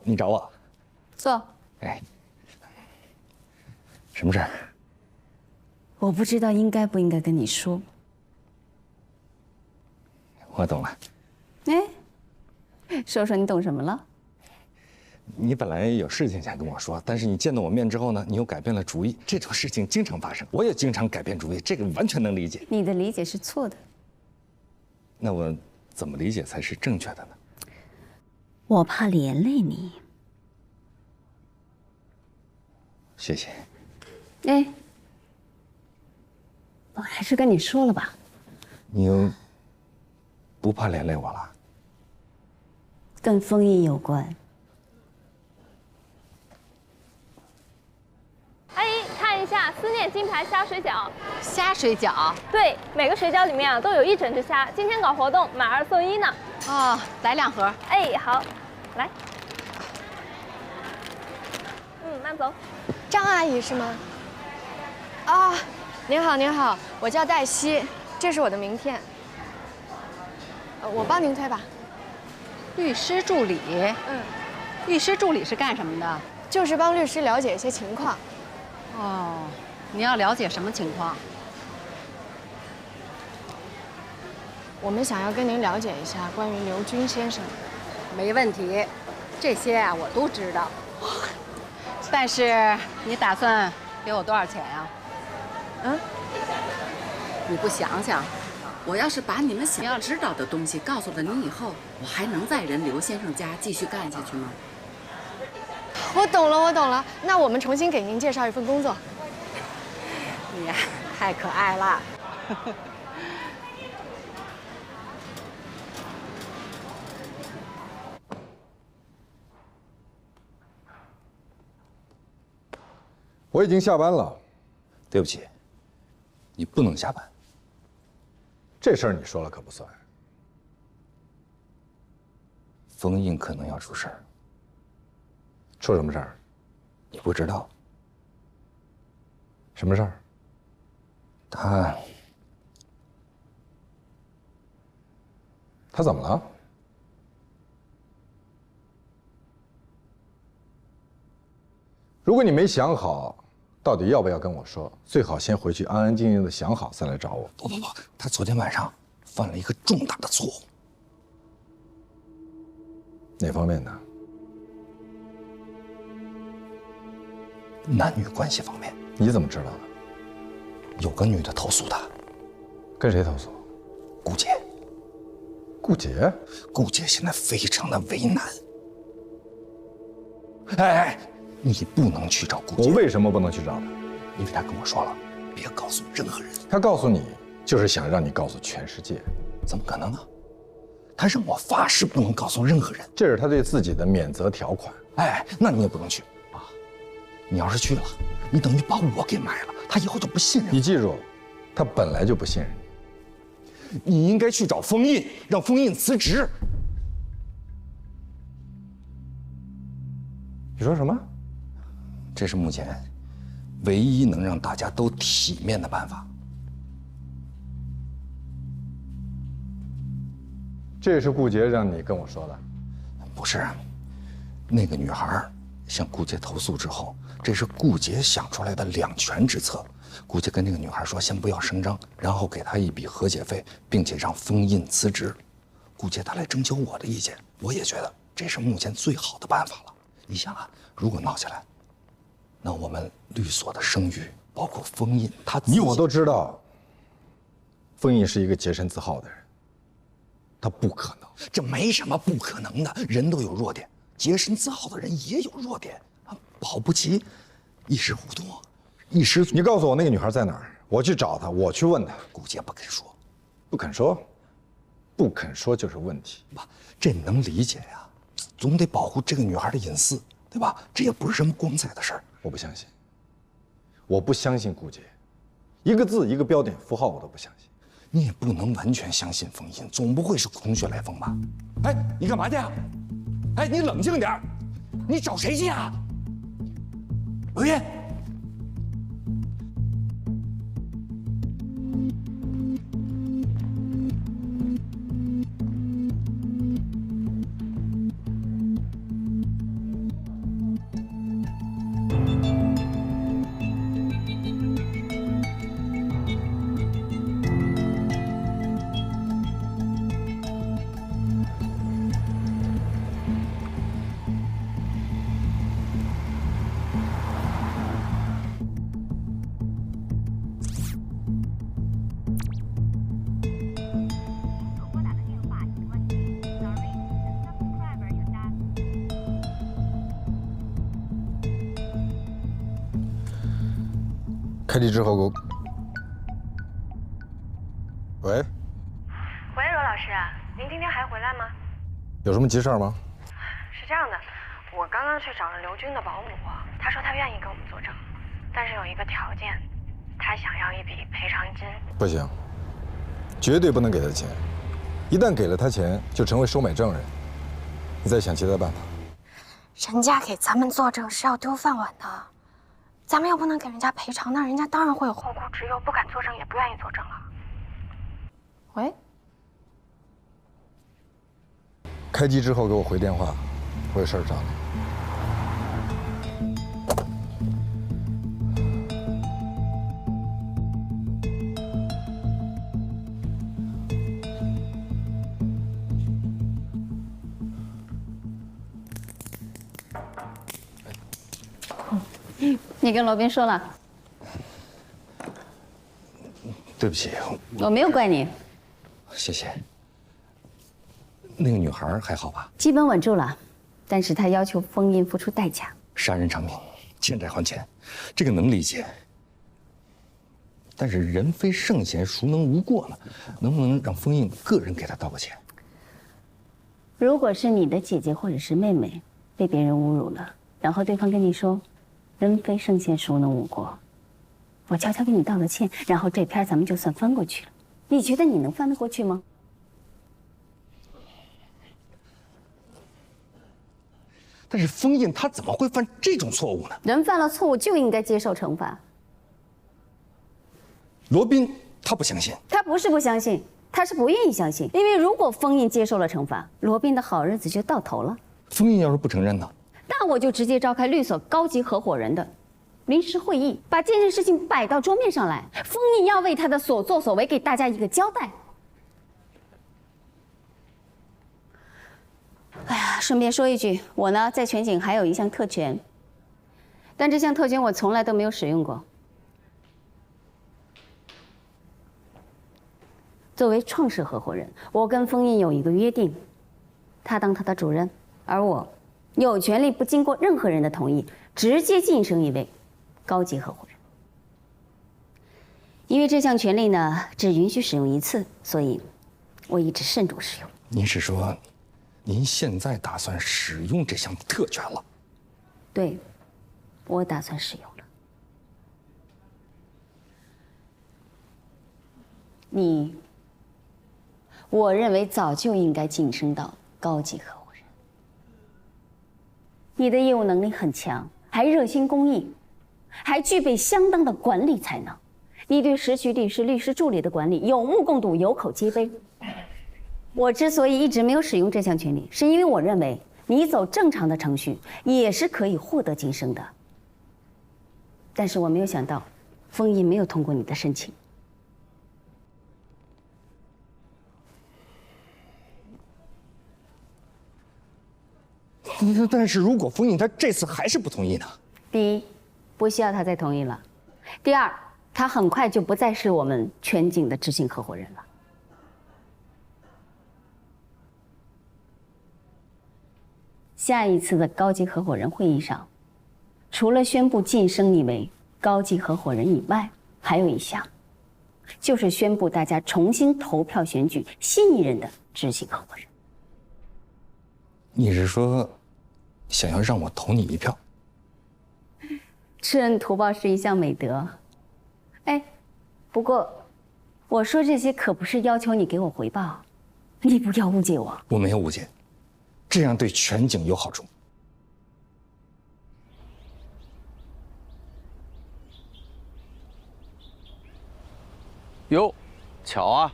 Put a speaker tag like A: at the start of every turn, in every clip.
A: 你找我？
B: 坐。
A: 哎，什么事儿？
B: 我不知道应该不应该跟你说。
A: 我懂了。
B: 哎，说说你懂什么了？
A: 你本来有事情想跟我说，但是你见到我面之后呢，你又改变了主意。这种事情经常发生，我也经常改变主意，这个完全能理解。
B: 你的理解是错的。
A: 那我怎么理解才是正确的呢？
B: 我怕连累你。
A: 谢谢。
B: 哎，我还是跟你说了吧。
A: 你又不怕连累我了？
B: 跟封印有关。
C: 阿姨，看一下思念金牌虾水饺。
D: 虾水饺？
C: 对，每个水饺里面啊都有1整只虾，今天搞活动买2送1呢。
D: 哦，来2盒。
C: 哎，好，来。慢走。
E: 张阿姨是吗？啊，您好，您好，我叫黛西，这是我的名片。我帮您推吧。
D: 律师助理。律师助理是干什么的？
E: 就是帮律师了解一些情况。
D: 哦，你要了解什么情况？
E: 我们想要跟您了解一下关于刘军先生。
D: 没问题，这些啊我都知道。但是你打算给我多少钱呀？你不想想，我要是把你们想要知道的东西告诉了你以后，我还能在人刘先生家继续干下去吗？
E: 我懂了，我懂了。那我们重新给您介绍一份工作。
D: 你呀，太可爱了。
F: 我已经下班了。
A: 对不起，你不能下班。
F: 这事儿你说了可不算。
A: 封印可能要出事儿。
F: 出什么事儿？
A: 你不知道。
F: 什么事儿？他怎么了？如果你没想好，到底要不要跟我说，最好先回去安安静静的想好，再来找我。
A: 不，他昨天晚上犯了一个重大的错误。
F: 哪方面的？
A: 男女关系方面。
F: 你怎么知道的？
A: 有个女的投诉他。
F: 跟谁投诉？
A: 顾姐。
F: 顾姐？
A: 顾姐现在非常的为难。哎，你不能去找顾姐。
F: 我为什么不能去找她？
A: 因为她跟我说了，别告诉任何人。
F: 她告诉你，就是想让你告诉全世界。
A: 怎么可能呢？她让我发誓不能告诉任何人。
F: 这是她对自己的免责条款。
A: 哎，那你也不能去啊！你要是去了，你等于把我给卖了，她以后就不信任。
F: 你记住，她本来就不信任你。
A: 你应该去找封印，让封印辞职。
F: 你说什么？
A: 这是目前唯一能让大家都体面的办法。
F: 这是顾杰让你跟我说的？
A: 不是，那个女孩向顾杰投诉之后，这是顾杰想出来的两全之策。顾杰跟这个女孩说，先不要声张，然后给她一笔和解费，并且让封印辞职。顾杰他来征求我的意见，我也觉得这是目前最好的办法了。你想啊，如果闹起来，那我们律所的声誉，包括封印，
F: 你我都知道，封印是一个洁身自好的人，他不可能。
A: 这没什么不可能的，人都有弱点，洁身自好的人也有弱点啊，保不齐一时糊涂，一时……
F: 你告诉我那个女孩在哪儿，我去找她，我去问她。
A: 顾杰不肯说，
F: 不肯说，不肯说就是问题。
A: 这能理解呀，总得保护这个女孩的隐私，对吧？这也不是什么光彩的事儿。
F: 我不相信，我不相信顾杰，一个字一个标点符号我都不相信。
A: 你也不能完全相信封印，总不会是空穴来风吧？哎，你干嘛去啊？哎，你冷静点，你找谁去啊？刘烨。
F: 开机之后给我。喂，
E: 喂，罗老师，您今天还回来吗？
F: 有什么急事吗？
E: 是这样的，我刚刚去找了刘军的保姆，他说他愿意给我们作证，但是有一个条件，他想要一笔赔偿金。
F: 不行，绝对不能给他钱，一旦给了他钱，就成为收买证人。你再想其他办法。
E: 人家给咱们作证是要丢饭碗的，咱们又不能给人家赔偿，那人家当然会有后顾之忧，不敢作证，也不愿意作证了。喂，
F: 开机之后给我回电话，我有事儿找你。
B: 你跟罗宾说了？
A: 对不起，
B: 我没有怪你，
A: 谢谢。那个女孩还好吧？
B: 基本稳住了，但是她要求封印付出代价。
A: 杀人偿命，欠债还钱，这个能理解。但是人非圣贤，孰能无过呢？能不能让封印个人给他道个歉？
B: 如果是你的姐姐或者是妹妹被别人侮辱了，然后对方跟你说“人非圣贤，孰能无过”，我悄悄给你道个歉，然后这篇咱们就算翻过去了。你觉得你能翻得过去吗？
A: 但是封印他怎么会犯这种错误呢？
B: 人犯了错误就应该接受惩罚。
A: 罗宾他不相信，
B: 他不是不相信，他是不愿意相信。因为如果封印接受了惩罚，罗宾的好日子就到头了。
A: 封印要是不承认呢？
B: 那我就直接召开律所高级合伙人的临时会议，把这件事情摆到桌面上来。封印要为他的所作所为给大家一个交代。哎呀，顺便说一句，我呢在全景还有一项特权，但这项特权我从来都没有使用过。作为创始合伙人，我跟封印有一个约定，他当他的主任，而我有权利不经过任何人的同意，直接晋升一位高级合伙人。因为这项权利呢，只允许使用一次，所以我一直慎重使用。
A: 您是说，您现在打算使用这项特权了？
B: 对，我打算使用了。你，我认为早就应该晋升到高级合伙人。你的业务能力很强，还热心公益，还具备相当的管理才能。你对时局律师、律师助理的管理有目共睹，有口皆碑。我之所以一直没有使用这项权利，是因为我认为你走正常的程序也是可以获得晋升的。但是我没有想到，封印没有通过你的申请。
A: 但是如果封印他这次还是不同意呢？
B: 第一，不需要他再同意了；第二，他很快就不再是我们全景的执行合伙人了。下一次的高级合伙人会议上，除了宣布晋升你为高级合伙人以外，还有一项，就是宣布大家重新投票选举新一任的执行合伙人。
A: 你是说，想要让我投你一票？
B: 知恩图报是一项美德。哎，不过，我说这些可不是要求你给我回报，你不要误解我。
A: 我没有误解，这样对全景有好处。
G: 哟，巧啊！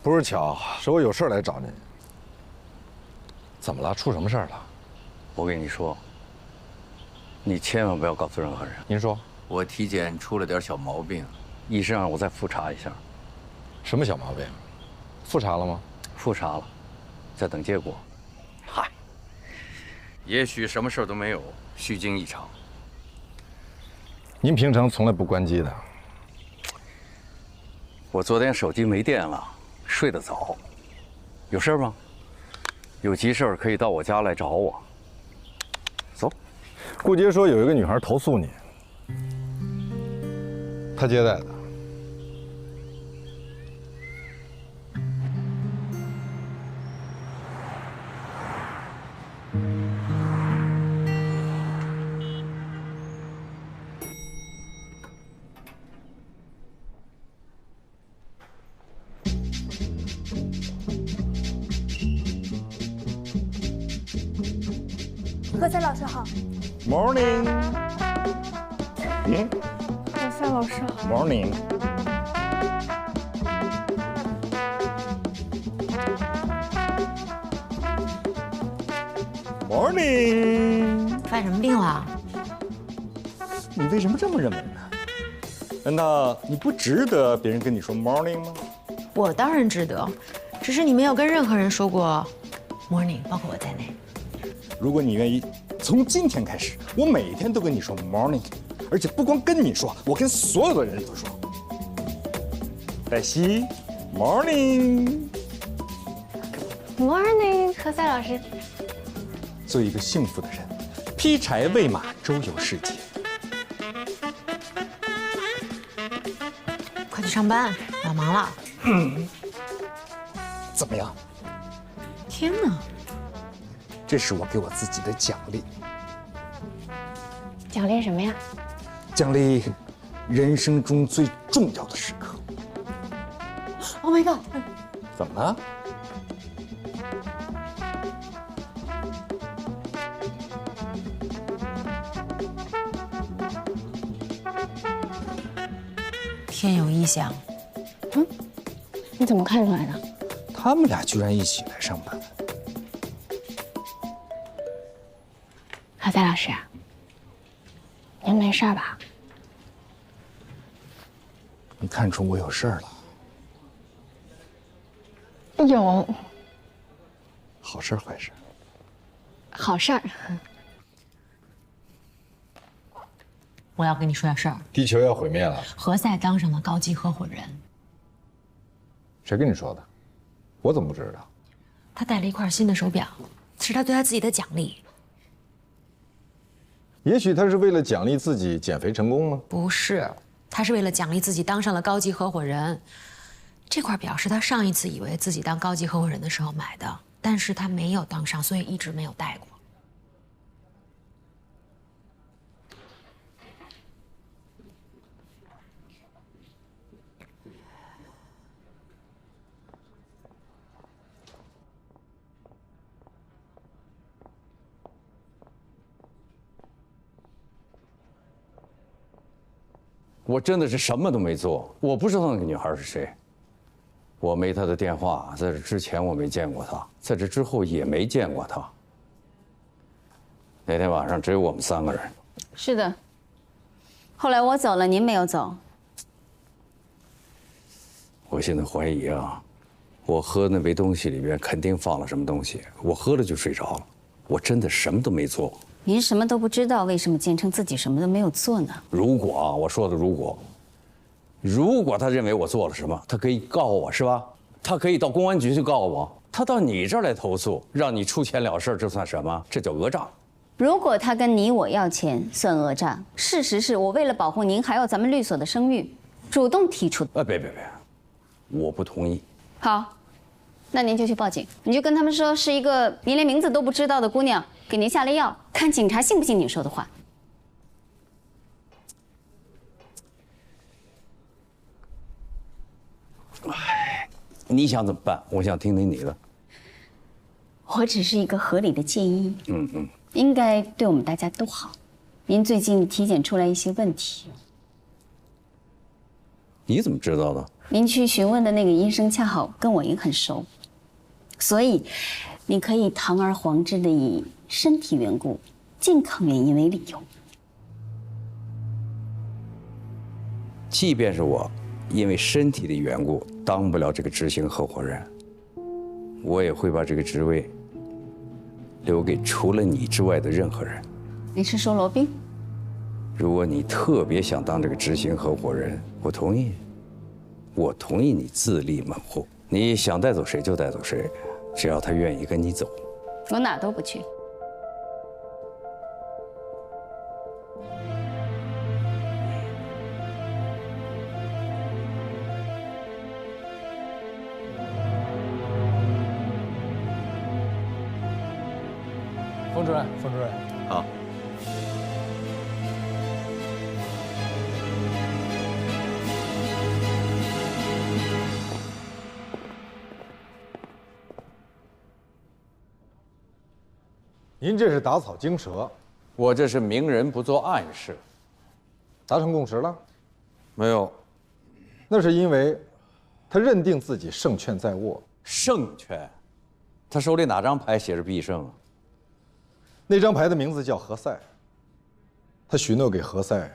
F: 不是巧，是我有事来找你。怎么了？出什么事儿了？
G: 我跟你说，你千万不要告诉任何人。
F: 您说，
G: 我体检出了点小毛病，医生让我再复查一下。
F: 什么小毛病？复查了吗？
G: 复查了，在等结果。嗨，也许什么事都没有，虚惊一场。
F: 您平常从来不关机的。
G: 我昨天手机没电了，睡得早。有事吗？有急事可以到我家来找我。走。
F: 顾杰说有一个女孩投诉你，他接待的。
E: 何塞老师好。
A: Morning。
E: 何塞老师好。
A: Morning。Morning。
H: 犯什么病了？
A: 你为什么这么认为呢？难道你不值得别人跟你说 morning 吗？
H: 我当然值得，只是你没有跟任何人说过 morning， 包括我在内。
A: 如果你愿意，从今天开始，我每天都跟你说 morning， 而且不光跟你说，我跟所有的人都说。黛西 ，morning。
E: Morning， 何塞老师。
A: 做一个幸福的人，劈柴喂马，周游世界。
H: 快去上班，我要忙了。
A: 怎么样？
H: 天哪！
A: 这是我给我自己的奖励。
E: 奖励什么呀？
A: 奖励人生中最重要的时刻。
H: Oh my god！
A: 怎么了？
H: 天有异象。
E: 你怎么看出来的？
A: 他们俩居然一起来上班。
E: 何塞老师，您没事吧？
A: 你看出我有事儿了？
E: 有。
A: 好事儿坏事儿？
E: 好事儿。
H: 我要跟你说点事儿。
F: 地球要毁灭了，
H: 何塞当上了高级合伙人，
F: 谁跟你说的？我怎么不知道？
H: 他带了一块新的手表，是他对他自己的奖励。
F: 也许他是为了奖励自己减肥成功吗？
H: 不是，他是为了奖励自己当上了高级合伙人。这块表是他上一次以为自己当高级合伙人的时候买的，但是他没有当上，所以一直没有戴过。
G: 我真的是什么都没做，我不知道那个女孩是谁，我没她的电话，在这之前我没见过她，在这之后也没见过她。那天晚上只有我们3个人。
B: 是的。后来我走了，您没有走。
G: 我现在怀疑啊，我喝那杯东西里边肯定放了什么东西，我喝了就睡着了，我真的什么都没做。
B: 您什么都不知道，为什么坚称自己什么都没有做呢？
G: 如果啊，我说的如果他认为我做了什么，他可以告我是吧？他可以到公安局去告我，他到你这儿来投诉，让你出钱了事，这算什么？这叫讹诈。
B: 如果他跟你我要钱，算讹诈。事实是我为了保护您还有咱们律所的声誉，主动提出的。
G: 别，我不同意。
B: 好，那您就去报警，你就跟他们说是一个您连名字都不知道的姑娘给您下了药，看警察信不信你说的话。
G: 你想怎么办？我想听听你的。
B: 我只是一个合理的建议，应该对我们大家都好。您最近体检出来一些问题，
G: 你怎么知道的？
B: 您去询问的那个医生恰好跟我也很熟，所以你可以堂而皇之的以身体缘故、健康原因为理由。
G: 即便是我因为身体的缘故当不了这个执行合伙人，我也会把这个职位留给除了你之外的任何人。
B: 你是说罗宾？
G: 如果你特别想当这个执行合伙人，我同意。我同意你自立门户，你想带走谁就带走谁，只要他愿意跟你走。
B: 我哪都不去。
I: 冯主任，冯主任，
G: 好。
F: 您这是打草惊蛇，
G: 我这是明人不做暗事。
F: 达成共识了？
G: 没有。
F: 那是因为他认定自己胜券在握。
G: 胜券？他手里哪张牌写着必胜啊？
F: 那张牌的名字叫何塞。他许诺给何塞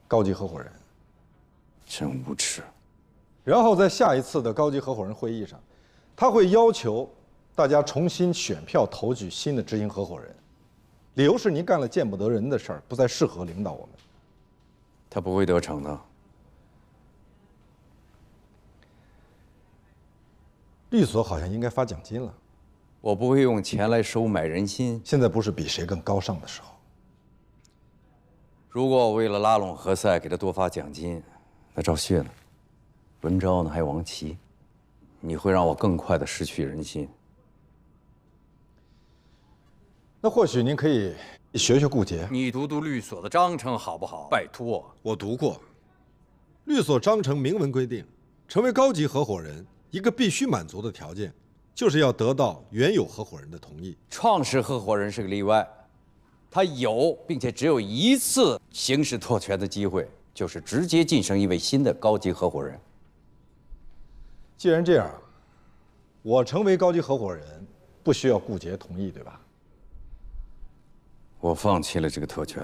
F: 高级合伙人。
G: 真无耻。
F: 然后在下一次的高级合伙人会议上，他会要求大家重新选票投举新的执行合伙人，理由是您干了见不得人的事儿，不再适合领导我们。
G: 他不会得逞的。
F: 律所好像应该发奖金了。
G: 我不会用钱来收买人心。
F: 现在不是比谁更高尚的时候。
G: 如果我为了拉拢何塞给他多发奖金，那赵旭呢？文昭呢？还有王琦，你会让我更快的失去人心。
F: 那或许您可以学学顾杰。
G: 你读读律所的章程好不好？拜托，
J: 我读过。律所章程明文规定，成为高级合伙人，一个必须满足的条件，就是要得到原有合伙人的同意。
G: 创始合伙人是个例外，他有并且只有一次行使特权的机会，就是直接晋升一位新的高级合伙人。
F: 既然这样，我成为高级合伙人，不需要顾杰同意，对吧？
G: 我放弃了这个特权。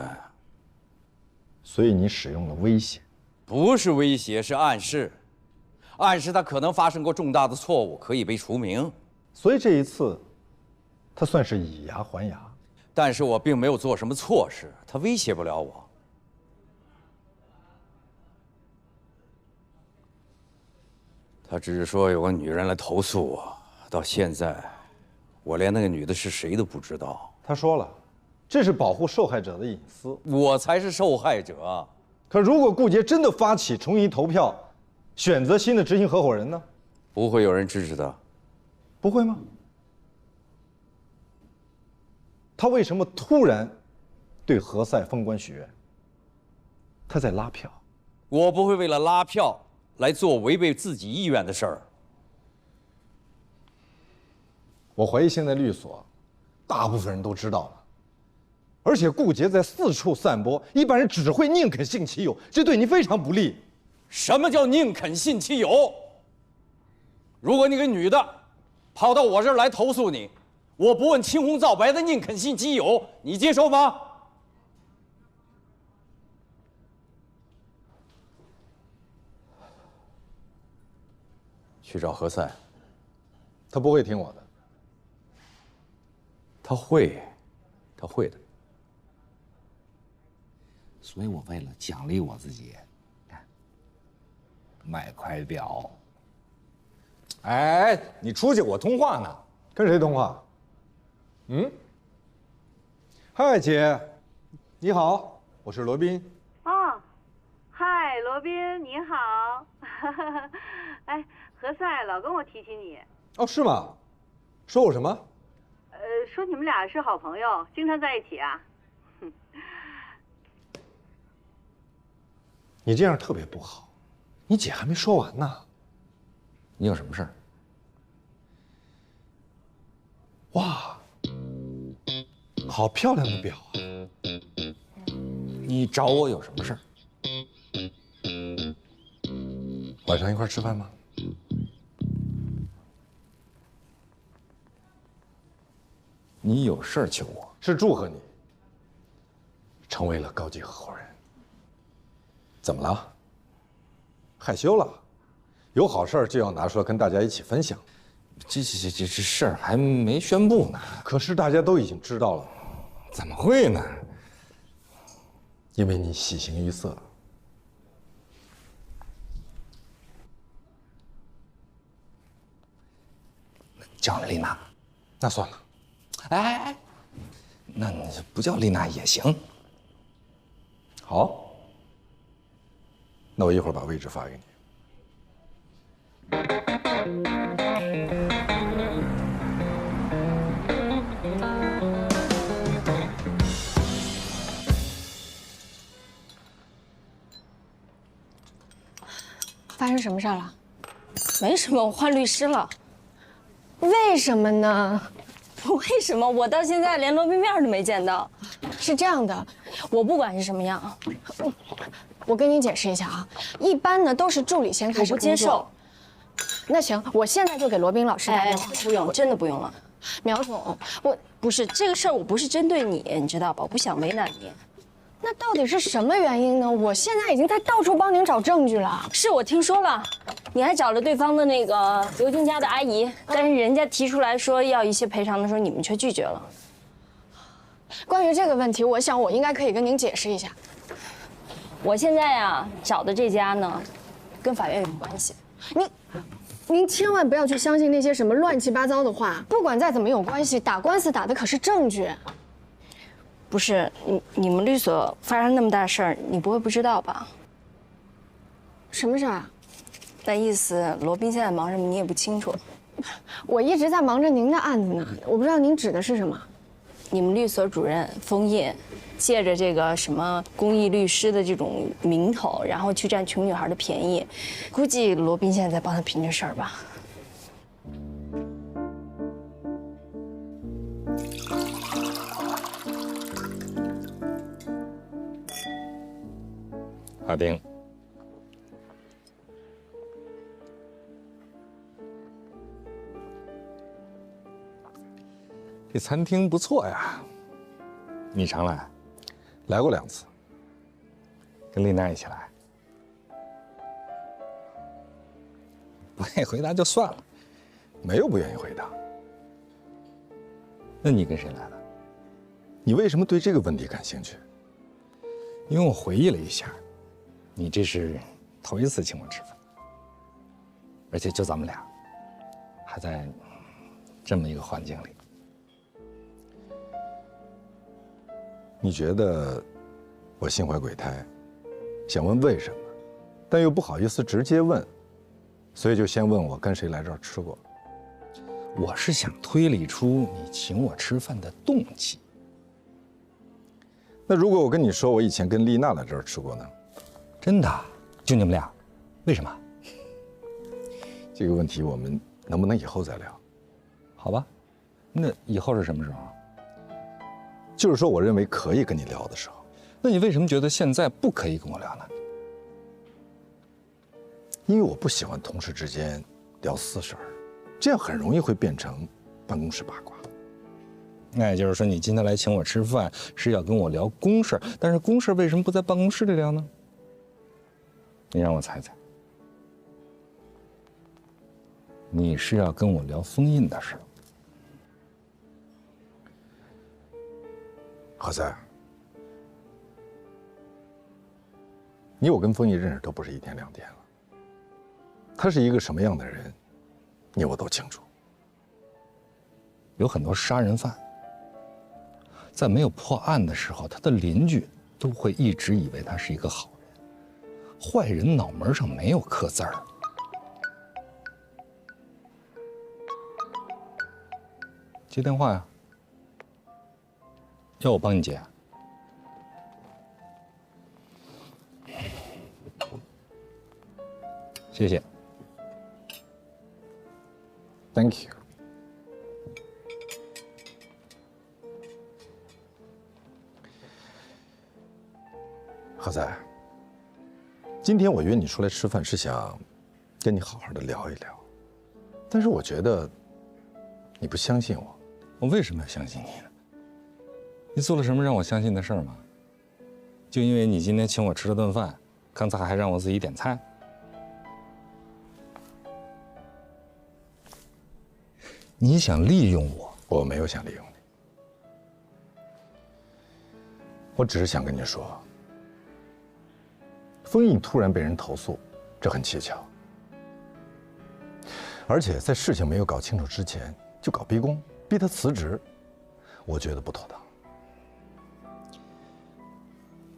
F: 所以你使用了威胁？
G: 不是威胁，是暗示。暗示他可能发生过重大的错误，可以被除名。
F: 所以这一次，他算是以牙还牙。
G: 但是我并没有做什么错事，他威胁不了我。他只是说有个女人来投诉我，到现在，我连那个女的是谁都不知道。
F: 他说了，这是保护受害者的隐私。
G: 我才是受害者。
F: 可如果顾杰真的发起重新投票，选择新的执行合伙人呢？
G: 不会有人支持他。
F: 不会吗？他为什么突然对何塞封官许愿？他在拉票。
G: 我不会为了拉票来做违背自己意愿的事儿。
F: 我怀疑现在律所大部分人都知道了，而且顾杰在四处散播，一般人只会宁肯信其有，这对你非常不利。
G: 什么叫宁肯信其有？如果那个女的跑到我这儿来投诉你，我不问青红皂白的宁肯信其有，你接受吗？去找何塞。
F: 他不会听我的。
G: 他会，他会的。
A: 所以我为了奖励我自己，买块表。哎，你出去，我通话呢。
F: 跟谁通话？嗨，姐，你好，我是罗宾。
K: 哦，嗨，罗宾，你好。哎，何塞老跟我提起你。
F: 哦，是吗？说我什么？
K: 说你们俩是好朋友，经常在一起啊。
F: 你这样特别不好，你姐还没说完呢。
A: 你有什么事儿？
F: 哇，好漂亮的表啊！
A: 你找我有什么事儿？
F: 晚上一块吃饭吗？
A: 你有事儿求我？
F: 是祝贺你成为了高级合伙人。怎么了？害羞了？有好事儿就要拿出来跟大家一起分享。
A: 这事儿还没宣布呢。
F: 可是大家都已经知道了。
A: 怎么会呢？
F: 因为你喜形于色。
A: 叫丽娜。
F: 那算了。
A: 哎，那你不叫丽娜也行。
F: 好，那我一会儿把位置发给你。
E: 什么事儿了？
I: 没什么，我换律师了。
E: 为什么呢？
I: 为什么？我到现在连罗宾面都没见到。
E: 是这样的，
I: 我不管是什么样，
E: 我跟你解释一下啊，一般呢都是助理先开始
I: 我不接受。
E: 那行，我现在就给罗宾老师打电话。
I: 不用，真的不用了。
E: 苗总，
I: 不是这个事儿，我不是针对你，你知道吧？我不想为难你。
E: 那到底是什么原因呢？我现在已经在到处帮您找证据了。
I: 是我听说了，你还找了对方的那个刘军家的阿姨，但是人家提出来说要一些赔偿的时候，你们却拒绝了。
E: 关于这个问题，我想我应该可以跟您解释一下。
I: 我现在呀找的这家呢，跟法院有关系。
E: 您千万不要去相信那些什么乱七八糟的话。不管再怎么有关系，打官司打的可是证据。
I: 不是你们律所发生那么大事儿，你不会不知道吧？
E: 什么事儿啊？
I: 那意思罗宾现在忙什么，你也不清楚。
E: 我一直在忙着您的案子呢，我不知道您指的是什么。
I: 你们律所主任封印，借着这个什么公益律师的这种名头，然后去占穷女孩的便宜，估计罗宾现在在帮他拼这事儿吧。
A: 阿丁，这餐厅不错呀，你常来？
F: 来过2次，
A: 跟丽娜一起来。不愿意回答就算了，
F: 没有不愿意回答。
A: 那你跟谁来的？
F: 你为什么对这个问题感兴趣？
A: 因为我回忆了一下，你这是头一次请我吃饭，而且就咱们俩，还在这么一个环境里。
F: 你觉得我心怀鬼胎，想问为什么，但又不好意思直接问，所以就先问我跟谁来这儿吃过。
A: 我是想推理出你请我吃饭的动机。
F: 那如果我跟你说我以前跟丽娜来这儿吃过呢？
A: 真的？就你们俩？为什么？
F: 这个问题我们能不能以后再聊？
A: 好吧，那以后是什么时候？
F: 就是说我认为可以跟你聊的时候。
A: 那你为什么觉得现在不可以跟我聊呢？
F: 因为我不喜欢同事之间聊私事儿，这样很容易会变成办公室八卦。
A: 那也就是说，你今天来请我吃饭是要跟我聊公事，但是公事为什么不在办公室里聊呢？你让我猜猜，你是要跟我聊封印的事？
F: 何塞，我跟封印认识都不是1天2天了，他是一个什么样的人，我都清楚。
A: 有很多杀人犯，在没有破案的时候，他的邻居都会一直以为他是一个好人，坏人脑门上没有刻字儿。接电话呀？要我帮你接？谢谢。
F: Thank you。何塞，今天我约你出来吃饭是想跟你好好的聊一聊，但是我觉得你不相信我。
A: 我为什么要相信你呢？你做了什么让我相信的事儿吗？就因为你今天请我吃了顿饭，刚才还让我自己点菜。你想利用我？
F: 我没有想利用你，我只是想跟你说，封印突然被人投诉，这很蹊跷，而且在事情没有搞清楚之前就搞逼宫，逼他辞职，我觉得不妥当。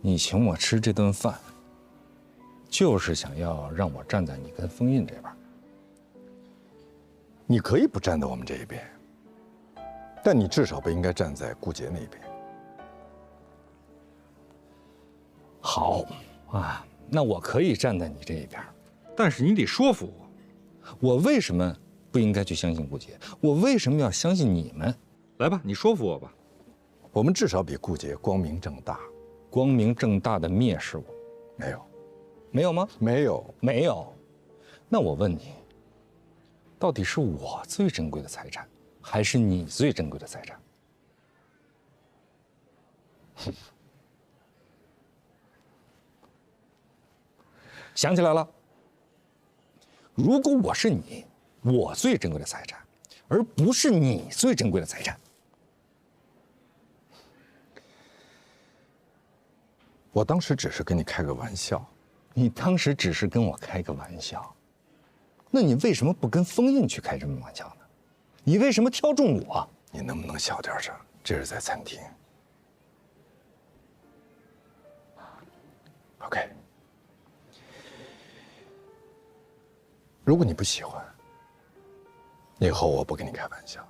A: 你请我吃这顿饭，就是想要让我站在你跟封印这边。
F: 你可以不站在我们这一边，但你至少不应该站在顾杰那一边。
A: 好啊，那我可以站在你这一边，
F: 但是你得说服我。
A: 我为什么不应该去相信顾杰？我为什么要相信你们？
F: 来吧，你说服我吧。
J: 我们至少比顾杰光明正大。
A: 光明正大的蔑视我？
J: 没有。
A: 没有吗？
J: 没有。
A: 没有。那我问你，到底是我最珍贵的财产，还是你最珍贵的财产？想起来了。如果我是你，我最珍贵的财产，而不是你最珍贵的财产。
J: 我当时只是跟你开个玩笑。
A: 你当时只是跟我开个玩笑，那你为什么不跟封印去开这么玩笑呢？你为什么挑中我？
J: 你能不能小点声？这是在餐厅。OK。如果你不喜欢，以后我不跟你开玩笑，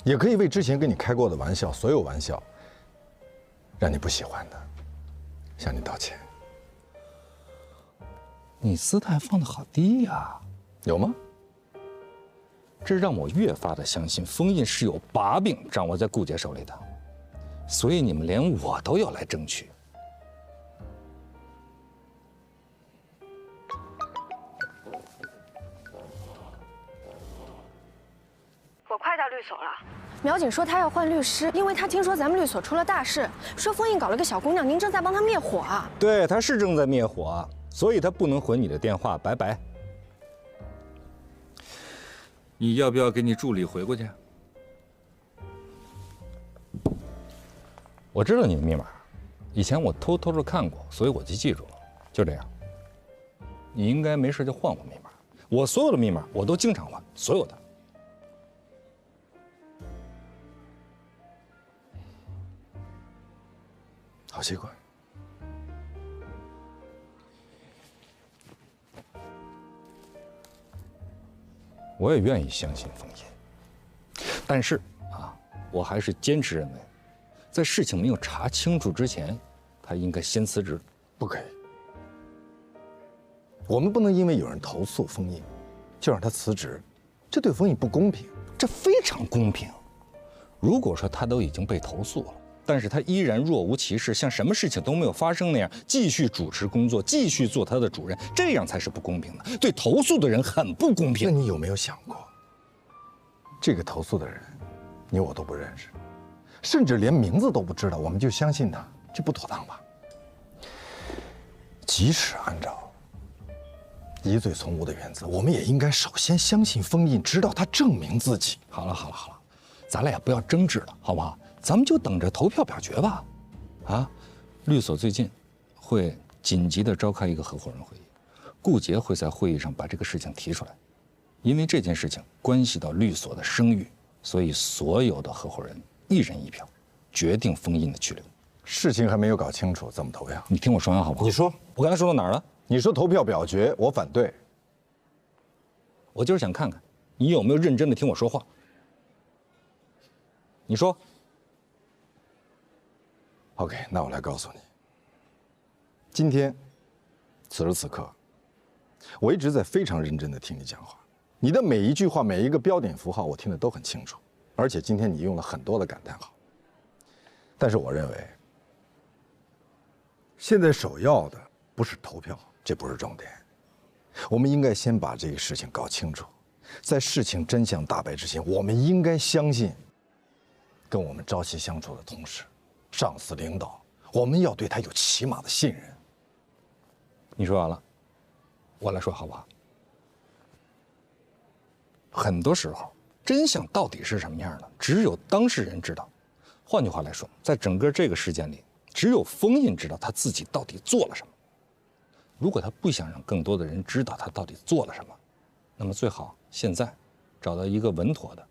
J: 也可以为之前跟你开过的玩笑，所有玩笑，让你不喜欢的，向你道歉。
A: 你姿态放得好低呀，
J: 有吗？
A: 这让我越发的相信封印是有把柄掌握在顾杰手里的，所以你们连我都要来争取。
E: 我快到律所了。苗警说他要换律师，因为他听说咱们律所出了大事，说封印搞了个小姑娘，您正在帮他灭火啊。
A: 对，他是正在灭火，所以他不能回你的电话，拜拜。你要不要给你助理回过去？我知道你的密码，以前我偷偷的看过，所以我就记住了。就这样，你应该没事就换我密码。我所有的密码我都经常换，所有的。
J: 好习惯。
A: 我也愿意相信封印，但是啊，我还是坚持认为，在事情没有查清楚之前，他应该先辞职。
J: 不可以。我们不能因为有人投诉封印，就让他辞职，这对封印不公平。
A: 这非常公平。如果说他都已经被投诉了，但是他依然若无其事，像什么事情都没有发生那样，继续主持工作，继续做他的主任，这样才是不公平的，对投诉的人很不公平。
J: 那你有没有想过，这个投诉的人，你我都不认识，甚至连名字都不知道，我们就相信他，这不妥当吧？即使按照疑罪从无的原则，我们也应该首先相信封印，直到他证明自己。
A: 好了，咱俩也不要争执了，好不好？咱们就等着投票表决吧。啊，律所最近会紧急的召开一个合伙人会议，顾杰会在会议上把这个事情提出来，因为这件事情关系到律所的声誉，所以所有的合伙人一人一票，决定封印的去留。
J: 事情还没有搞清楚，怎么投票？
A: 你听我说完好不好？
J: 你说，
A: 我刚才说到哪儿了？
J: 你说投票表决，我反对。
A: 我就是想看看你有没有认真的听我说话。你说。
J: OK， 那我来告诉你，今天，此时此刻，我一直在非常认真的听你讲话，你的每一句话、每一个标点符号，我听得都很清楚，而且今天你用了很多的感叹号。但是我认为，现在首要的不是投票，这不是重点，我们应该先把这个事情搞清楚，在事情真相大白之前，我们应该相信，跟我们朝夕相处的同事。上司领导，我们要对他有起码的信任。
A: 你说完了，我来说好不好？很多时候，真相到底是什么样的，只有当事人知道。换句话来说，在整个这个事件里，只有封印知道他自己到底做了什么。如果他不想让更多的人知道他到底做了什么，那么最好现在找到一个稳妥的、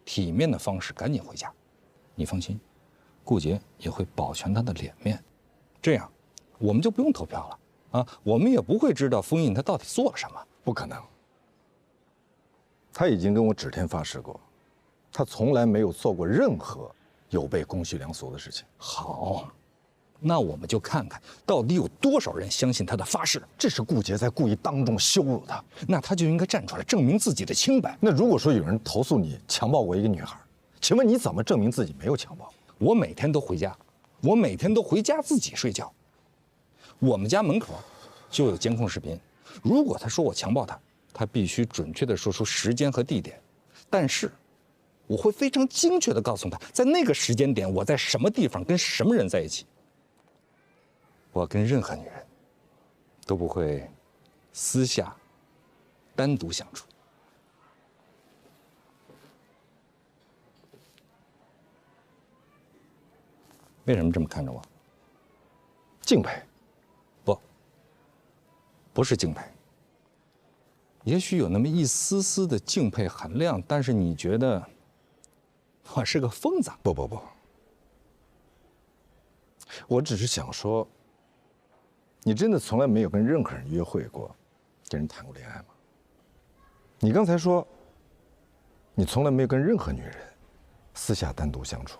A: 体面的方式，赶紧回家。你放心。顾杰也会保全他的脸面，这样我们就不用投票了啊！我们也不会知道封印他到底做了什么。
J: 不可能，他已经跟我指天发誓过，他从来没有做过任何有悖公序良俗的事情。
A: 好，那我们就看看到底有多少人相信他的发誓。
J: 这是顾杰在故意当众羞辱他，
A: 那他就应该站出来证明自己的清白。
J: 那如果说有人投诉你强暴过一个女孩，请问你怎么证明自己没有强暴？
A: 我每天都回家，自己睡觉。我们家门口就有监控视频。如果他说我强暴他，他必须准确地说出时间和地点。但是，我会非常精确地告诉他，在那个时间点我在什么地方跟什么人在一起。我跟任何女人都不会私下单独相处。为什么这么看着我？
J: 敬佩？
A: 不是敬佩。也许有那么一丝丝的敬佩含量，但是你觉得我是个疯子？
J: 不，我只是想说，你真的从来没有跟任何人约会过，跟人谈过恋爱吗？你刚才说，你从来没有跟任何女人私下单独相处。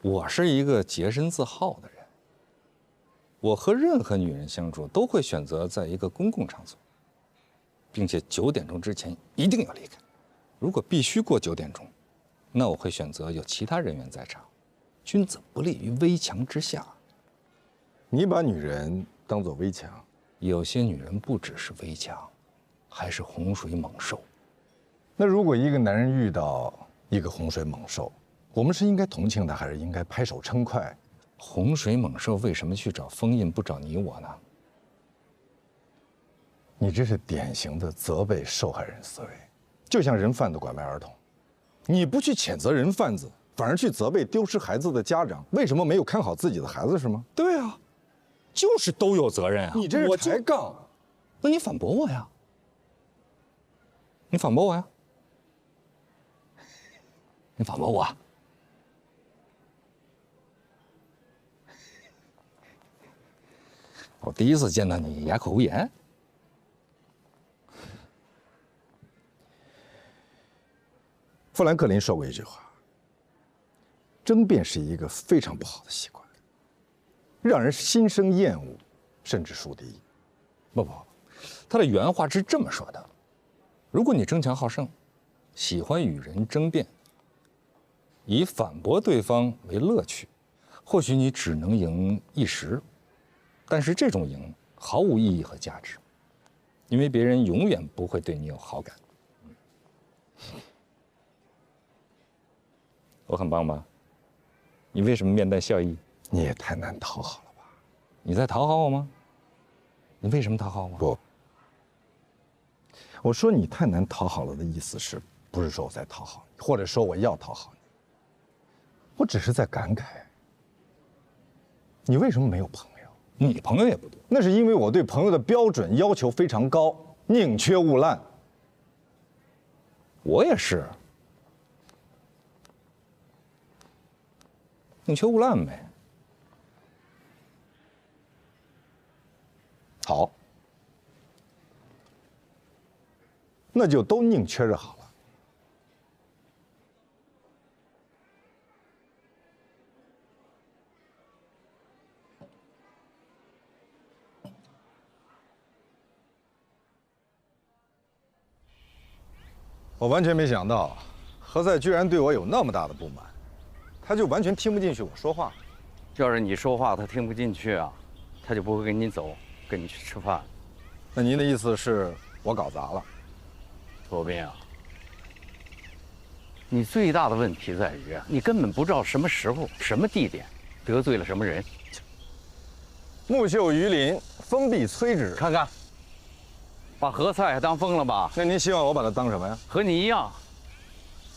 A: 我是一个洁身自好的人，我和任何女人相处都会选择在一个公共场所，并且9点钟之前一定要离开。如果必须过9点钟，那我会选择有其他人员在场。君子不立于危墙之下。
J: 你把女人当作危墙，
A: 有些女人不只是危墙，还是洪水猛兽。
J: 那如果一个男人遇到一个洪水猛兽，我们是应该同情他，还是应该拍手称快？
A: 洪水猛兽为什么去找封印，不找你我呢？
J: 你这是典型的责备受害人思维，就像人贩子拐卖儿童，你不去谴责人贩子，反而去责备丢失孩子的家长，为什么没有看好自己的孩子是吗？
A: 对啊，就是都有责任啊！
J: 你这是抬杠，
A: 那你反驳我呀？你反驳我呀？你反驳我啊？我第一次见到你哑口无言。
J: 富兰克林说过一句话：争辩是一个非常不好的习惯，让人心生厌恶，甚至树敌。
A: 不，他的原话是这么说的：如果你争强好胜，喜欢与人争辩，以反驳对方为乐趣，或许你只能赢一时，但是这种赢毫无意义和价值，因为别人永远不会对你有好感。我很棒吧？你为什么面带笑意？
J: 你也太难讨好了吧？
A: 你在讨好我吗？你为什么讨好我？
J: 不，我说你太难讨好了的意思是不是说我在讨好你，或者说我要讨好你？我只是在感慨，你为什么没有朋友？
A: 你朋友也不多。
J: 那是因为我对朋友的标准要求非常高，宁缺毋滥。
A: 我也是。宁缺毋滥呗。
J: 好，那就都宁缺着好了。我完全没想到，何塞居然对我有那么大的不满，他就完全听不进去我说话。
G: 要是你说话他听不进去啊，他就不会跟你走，跟你去吃饭。
J: 那您的意思是我搞砸了？
G: 罗宾啊，你最大的问题在于你根本不知道什么时候、什么地点得罪了什么人。
J: 木秀于林，风必摧之。
G: 看看，把何塞当疯了吧？
J: 那您希望我把他当什么呀？
G: 和你一样，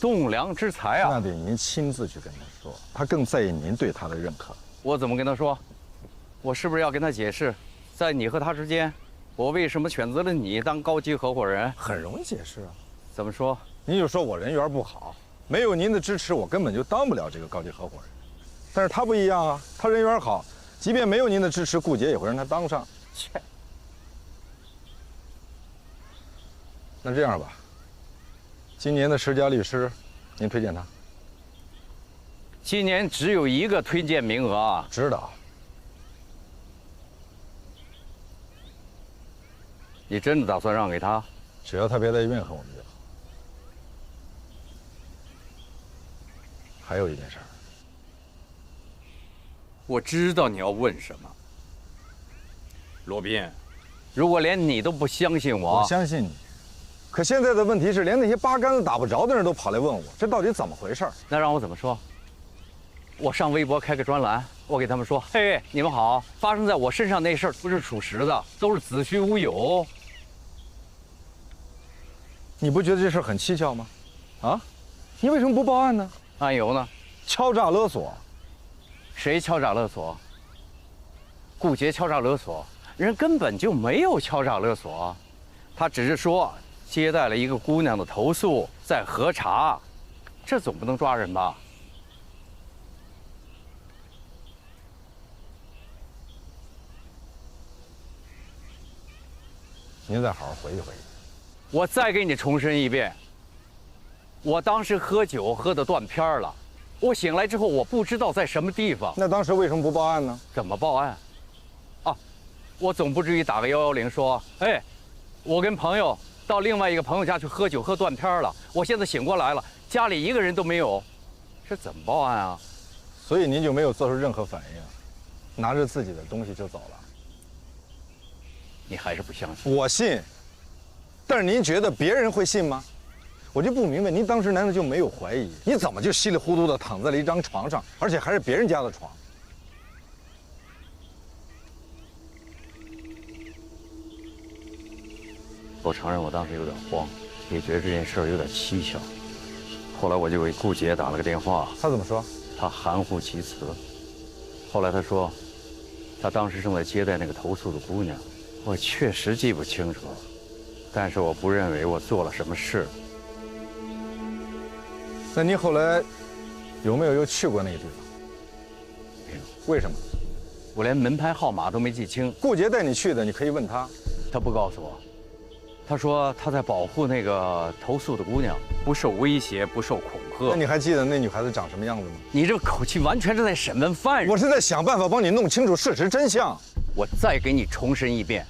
G: 栋梁之才啊！
J: 那得您亲自去跟他说，他更在意您对他的认可。
G: 我怎么跟他说？我是不是要跟他解释，在你和他之间，我为什么选择了你当高级合伙人？
J: 很容易解释啊。
G: 怎么说？
J: 您就说我人缘不好，没有您的支持，我根本就当不了这个高级合伙人。但是他不一样啊，他人缘好，即便没有您的支持，顾杰也会让他当上。切。那这样吧，今年的10佳律师，您推荐他？
G: 今年只有1个推荐名额啊。
J: 知道。
G: 你真的打算让给他？
J: 只要他别再怨恨我们就好。还有一件事儿。
G: 我知道你要问什么，罗宾。如果连你都不相信我，
J: 我相信你。可现在的问题是，连那些八竿子打不着的人都跑来问我，这到底怎么回事？
G: 那让我怎么说？我上微博开个专栏，我给他们说：“嘿，你们好，发生在我身上那事儿不是属实的，都是子虚乌有。”
J: 你不觉得这事很蹊跷吗？啊，你为什么不报案呢？
G: 案由呢？
J: 敲诈勒索。
G: 谁敲诈勒索？顾杰敲诈勒索，人根本就没有敲诈勒索，他只是说接待了一个姑娘的投诉，在核查，这总不能抓人吧？
J: 您再好好回忆回忆。
G: 我再给你重申一遍，我当时喝酒喝得断片了，我醒来之后我不知道在什么地方。
J: 那当时为什么不报案呢？
G: 怎么报案？啊，我总不至于打个110说，哎，我跟朋友到另外一个朋友家去喝酒喝断片了，我现在醒过来了，家里1个人都没有，这怎么报案啊？
J: 所以您就没有做出任何反应，拿着自己的东西就走了。
G: 你还是不相信？
J: 我信，但是您觉得别人会信吗？我就不明白，您当时难道就没有怀疑？你怎么就稀里糊涂的躺在了一张床上，而且还是别人家的床？
G: 我承认我当时有点慌，也觉得这件事有点蹊跷。后来我就给顾杰打了个电话，
J: 他怎么说？
G: 他含糊其辞。后来他说，他当时正在接待那个投诉的姑娘。我确实记不清楚，但是我不认为我做了什么事。
J: 那您后来有没有又去过那个地方？
G: 没有。
J: 为什么？
G: 我连门牌号码都没记清。
J: 顾杰带你去的，你可以问他。
G: 他不告诉我。他说他在保护那个投诉的姑娘，不受威胁，不受恐吓。
J: 那你还记得那女孩子长什么样子吗？
G: 你这口气完全是在审问犯人。
J: 我是在想办法帮你弄清楚事实真相。
G: 我再给你重申一遍，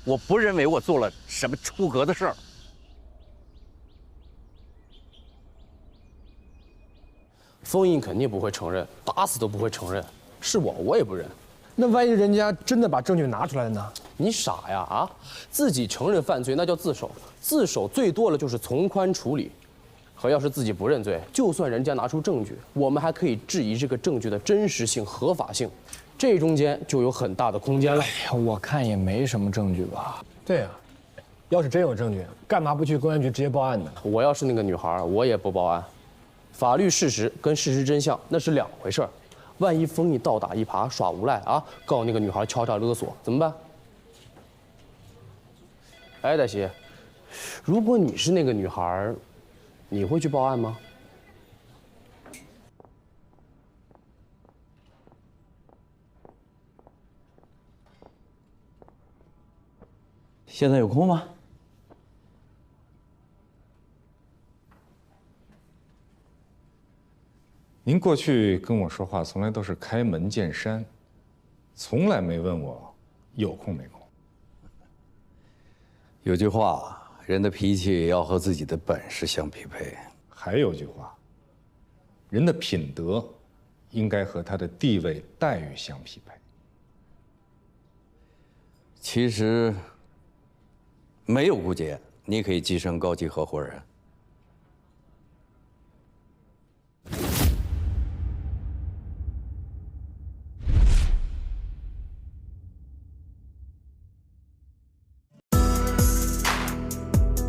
G: 我不认为我做了什么出格的事儿。
L: 封印肯定不会承认，打死都不会承认。是我也不认。那万一人家真的把证据拿出来了呢？你傻呀啊！自己承认犯罪那叫自首，自首最多了就是从宽处理。可要是自己不认罪，就算人家拿出证据，我们还可以质疑这个证据的真实性、合法性，这中间就有很大的空间了。
M: 哎呀，我看也没什么证据吧？对呀，要是真有证据，干嘛不去公安局直接报案呢？
L: 我要是那个女孩，我也不报案。法律事实跟事实真相那是两回事儿。万一封印倒打一耙耍无赖啊，告那个女孩敲诈勒索怎么办？哎，黛西，如果你是那个女孩，你会去报案吗？
G: 现在有空吗？
N: 您过去跟我说话从来都是开门见山，从来没问我有空没空。
G: 有句话，人的脾气要和自己的本事相匹配。
N: 还有句话，人的品德应该和他的地位待遇相匹配。
G: 其实，没有顾杰，你可以跻身高级合伙人。